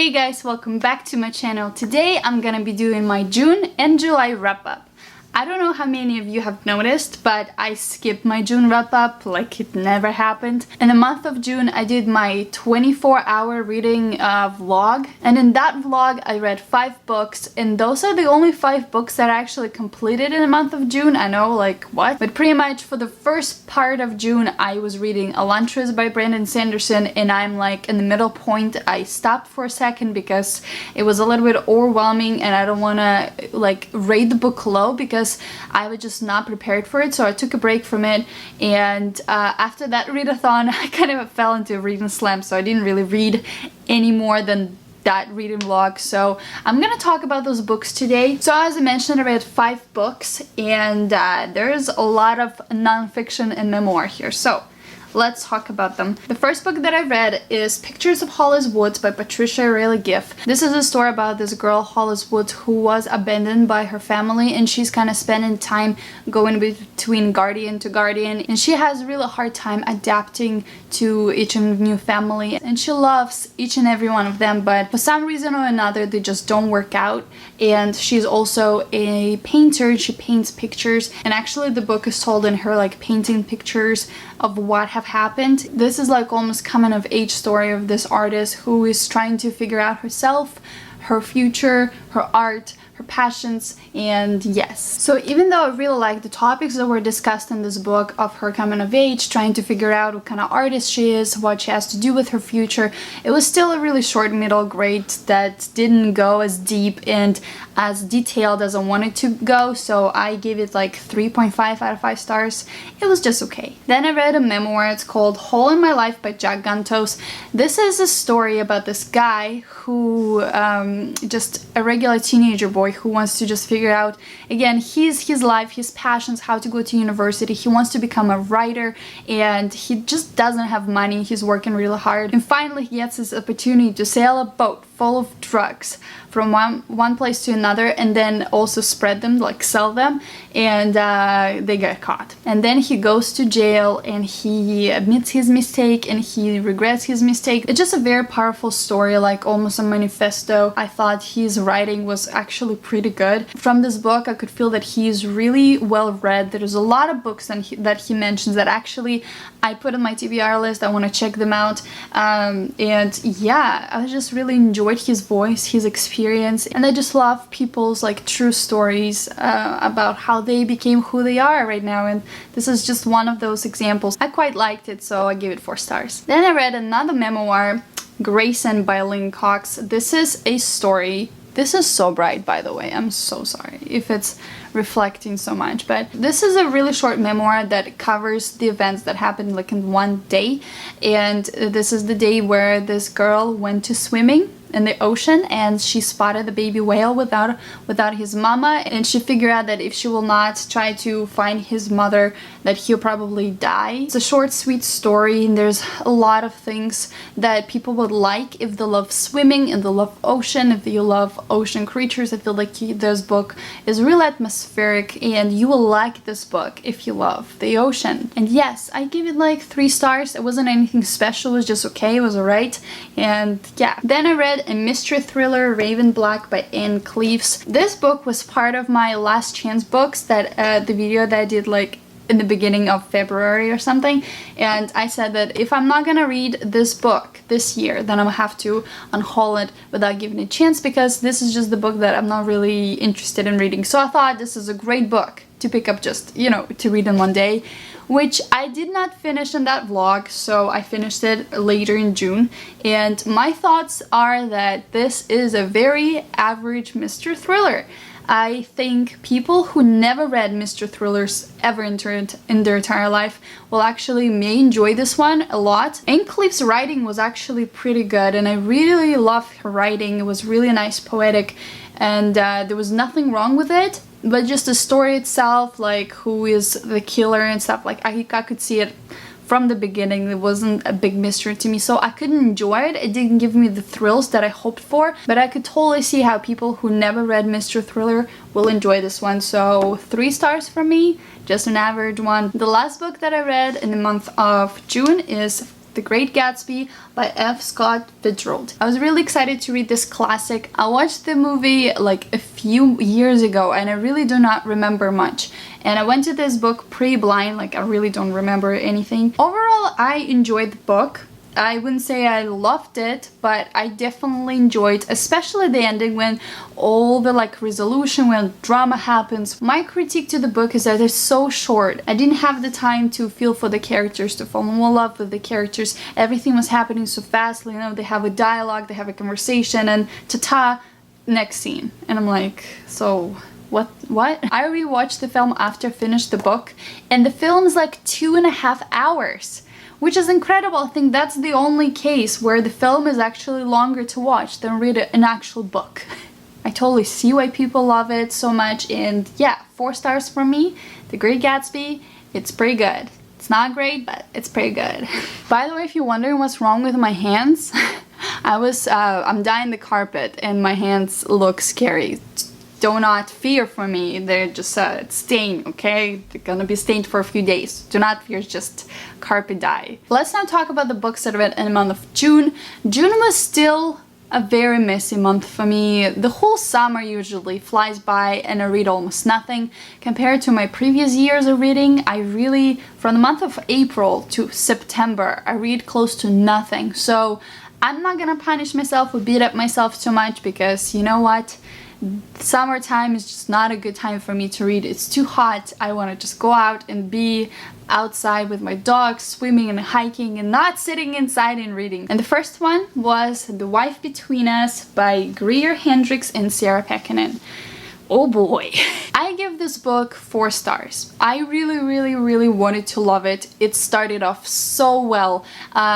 Hey guys, welcome back to my channel. Today I'm gonna be doing my June and July wrap-up. I don't know how many of you have noticed, but I skipped my June wrap-up like it never happened. In the month of June I did my 24-hour reading vlog, and in that vlog I read 5 books, and those are the only 5 books that I actually completed in the month of June. I know, like, what? But pretty much for the first part of June I was reading Elantris by Brandon Sanderson, and I'm like in the middle point. I stopped for a second because it was a little bit overwhelming and I don't want to like rate the book low because I was just not prepared for it, so I took a break from it. And after that readathon I kind of fell into a reading slump, so I didn't really read any more than that reading vlog. So I'm gonna talk about those books today. So as I mentioned, I read 5 books, and there's a lot of non-fiction and memoir here, so let's talk about them. The first book that I read is Pictures of Hollis Woods by Patricia Irela. This is a story about this girl, Hollis Woods, who was abandoned by her family, and she's kind of spending time going between guardian to guardian, and she has a really hard time adapting to each new family, and she loves each and every one of them, but for some reason or another they just don't work out. And she's also a painter, she paints pictures, and actually the book is told in her like painting pictures of what have happened. This is like almost coming of age story of this artist who is trying to figure out herself, her future, her art, her passions, and yes. So even though I really like the topics that were discussed in this book of her coming of age, trying to figure out what kind of artist she is, what she has to do with her future, it was still a really short middle grade that didn't go as deep and as detailed as I wanted to go, so I gave it like 3.5 out of 5 stars. It was just okay. Then I read a memoir. It's called Hole in My Life by Gantos. This is a story about this guy who, just a regular teenager boy who wants to just figure out, again, his life, his passions, how to go to university. He wants to become a writer, and he just doesn't have money. He's working really hard, and finally he gets this opportunity to sail a boat full of drugs from one place to another, and then also spread them, like sell them, and they get caught. And then he goes to jail and he admits his mistake and he regrets his mistake. It's just a very powerful story, like almost a manifesto. I thought his writing was actually pretty good. From this book I could feel that he's really well read. There's a lot of books that he mentions that actually I put on my TBR list. I want to check them out, and yeah, I just really enjoyed his voice, his experience, and I just love people's like true stories about how they became who they are right now, and this is just one of those examples. I quite liked it, so I gave it 4 stars. Then I read another memoir, Grace and Bylin Cox. This is a story. This is so bright, by the way. I'm so sorry if it's reflecting so much, but this is a really short memoir that covers the events that happened like in one day. And this is the day where this girl went to swimming in the ocean and she spotted the baby whale without his mama, and she figured out that if she will not try to find his mother, that he'll probably die. It's a short, sweet story, and there's a lot of things that people would like if they love swimming and they love ocean, if you love ocean creatures. I feel like this book is really atmospheric, and you will like this book if you love the ocean. And yes, I give it like 3 stars. It wasn't anything special, it was just okay, it was alright. And yeah. Then I read a mystery thriller, Raven Black by Anne Cleves. This book was part of my last chance books, that the video that I did like in the beginning of February or something, and I said that if I'm not gonna read this book this year, then I'm gonna have to unhaul it without giving it a chance, because this is just the book that I'm not really interested in reading. So I thought this is a great book to pick up, just, you know, to read in one day, which I did not finish in that vlog, so I finished it later in June. And my thoughts are that this is a very average mystery thriller. I think people who never read mystery thrillers ever in their entire life will actually may enjoy this one a lot. Anne Cleves' writing was actually pretty good, and I really loved her writing. It was really nice, poetic, and there was nothing wrong with it. But just the story itself, like who is the killer and stuff, like I could see it from the beginning. It wasn't a big mystery to me, so I couldn't enjoy it. It didn't give me the thrills that I hoped for, but I could totally see how people who never read mystery thriller will enjoy this one. So 3 stars from me, just an average one. The last book that I read in the month of June is The Great Gatsby by F. Scott Fitzgerald. I was really excited to read this classic. I watched the movie like a few years ago and I really do not remember much. And I went to this book pre-blind, like I really don't remember anything. Overall, I enjoyed the book. I wouldn't say I loved it, but I definitely enjoyed, especially the ending when all the like resolution, when drama happens. My critique to the book is that it's so short. I didn't have the time to feel for the characters, to fall in love with the characters. Everything was happening so fast, you know, they have a dialogue, they have a conversation, and ta-ta, next scene. And I'm like, so what? I rewatched the film after I finished the book, and the film is like 2.5 hours. Which is incredible. I think that's the only case where the film is actually longer to watch than read an actual book. I totally see why people love it so much, and yeah, 4 stars from me. The Great Gatsby, it's pretty good. It's not great, but it's pretty good. By the way, if you're wondering what's wrong with my hands, I'm dyeing the carpet and my hands look scary. Do not fear for me, they're just stained, okay? They're gonna be stained for a few days. Do not fear, just carpet dye. Let's now talk about the books that I read in the month of June. June was still a very messy month for me. The whole summer usually flies by and I read almost nothing. Compared to my previous years of reading, I really, from the month of April to September, I read close to nothing. So I'm not gonna punish myself or beat up myself too much because you know what? Summertime is just not a good time for me to read. It's too hot. I want to just go out and be outside with my dog, swimming and hiking, and not sitting inside and reading. And the first one was The Wife Between Us by Greer Hendricks and Sarah Pekkanen. Oh boy. I give this book 4 stars. I really wanted to love it. It started off so well.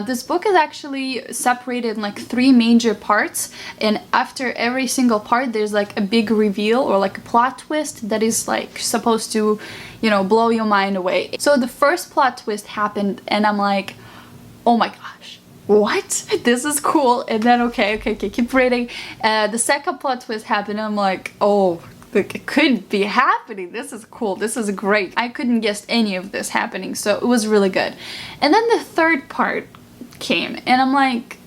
This book is actually separated in like 3 major parts, and after every single part there's like a big reveal or like a plot twist that is like supposed to, you know, blow your mind away. So the first plot twist happened and I'm like, oh my gosh. What? This is cool. And then okay, keep reading. The second plot twist happened and I'm like, oh, it could be happening. This is cool. This is great. I couldn't guess any of this happening, so it was really good. And then the third part came and I'm like,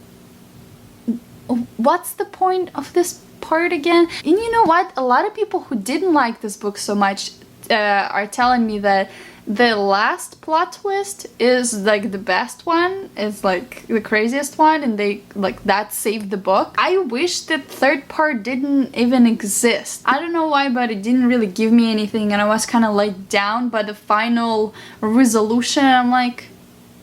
what's the point of this part again? And you know what? A lot of people who didn't like this book so much are telling me that the last plot twist is like the best one, it's like the craziest one, and they like that saved the book. I wish the third part didn't even exist. I don't know why, but it didn't really give me anything and I was kind of let down by the final resolution. I'm like,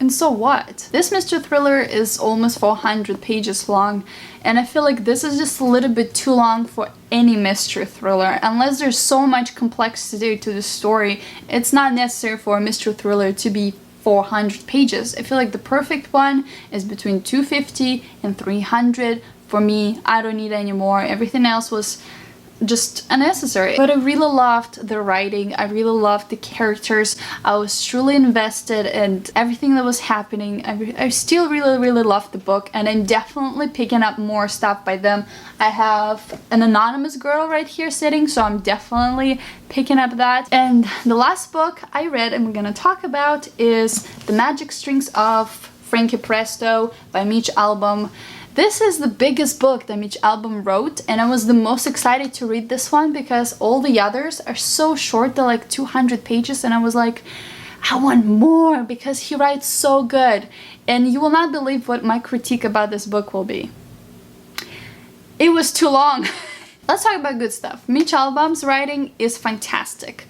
and so what? This mystery thriller is almost 400 pages long, and I feel like this is just a little bit too long for any mystery thriller. Unless there's so much complexity to the story, it's not necessary for a mystery thriller to be 400 pages. I feel like the perfect one is between 250 and 300. For me, I don't need any more. Everything else was just unnecessary. But I really loved the writing, I really loved the characters, I was truly invested in everything that was happening. I still really loved the book, and I'm definitely picking up more stuff by them. I have an anonymous girl right here sitting, so I'm definitely picking up that. And the last book I read and we're gonna talk about is The Magic Strings of Frankie Presto by Meech. This is the biggest book that Meech wrote, and I was the most excited to read this one because all the others are so short, they're like 200 pages, and I was like, I want more because he writes so good. And you will not believe what my critique about this book will be. It was too long. Let's talk about good stuff. Meech writing is fantastic.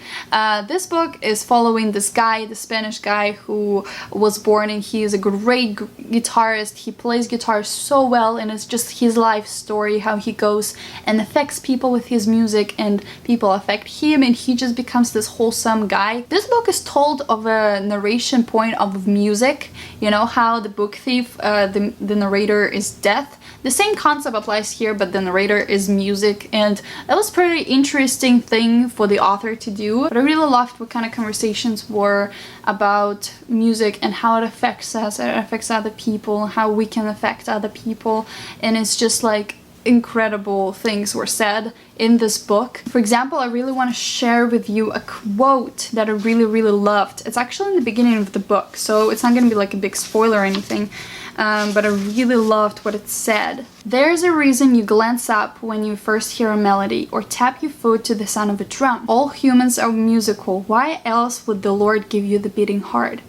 This book is following this guy, the Spanish guy who was born, and he is a great guitarist. He plays guitar so well, and it's just his life story, how he goes and affects people with his music and people affect him, and he just becomes this wholesome guy. This book is told of a narration point of music. You know how the book thief, the narrator is death. The same concept applies here, but the narrator is music, and that was a pretty interesting thing for the author to do. But I really loved what kind of conversations were about music and how it affects us, it affects other people, how we can affect other people, and it's just like incredible things were said in this book. For example, I really want to share with you a quote that I really loved. It's actually in the beginning of the book, so it's not gonna be like a big spoiler or anything, but I really loved what it said. There's a reason you glance up when you first hear a melody or tap your foot to the sound of a drum. All humans are musical. Why else would the Lord give you the beating heart?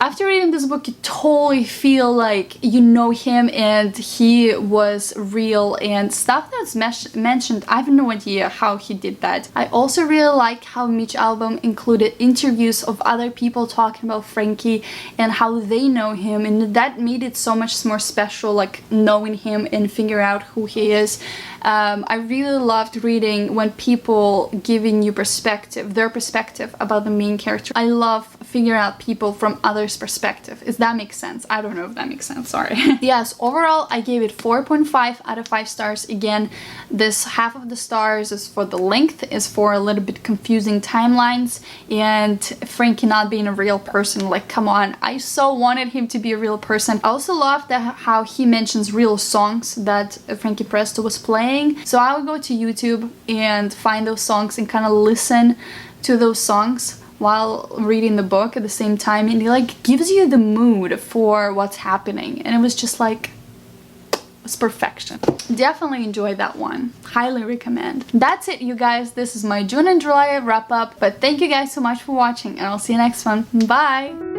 After reading this book, you totally feel like you know him and he was real, and stuff that's mentioned, I have no idea how he did that. I also really like how Meech album included interviews of other people talking about Frankie and how they know him, and that made it so much more special, like knowing him and figure out who he is. I really loved reading when people giving you their perspective about the main character. I love figuring out people from others' perspective. If that makes sense. I don't know if that makes sense, sorry. Yes, overall I gave it 4.5 out of 5 stars. Again, this half of the stars is for the length, is for a little bit confusing timelines, and Frankie not being a real person. Like, come on, I so wanted him to be a real person. I also loved how he mentions real songs that Frankie Presto was playing. So I would go to YouTube and find those songs and kind of listen to those songs while reading the book at the same time, and it like gives you the mood for what's happening, and it was just like, it's perfection. Definitely enjoyed that one. Highly recommend. That's it, you guys. This is my June and July wrap up, but thank you guys so much for watching, and I'll see you next one. Bye!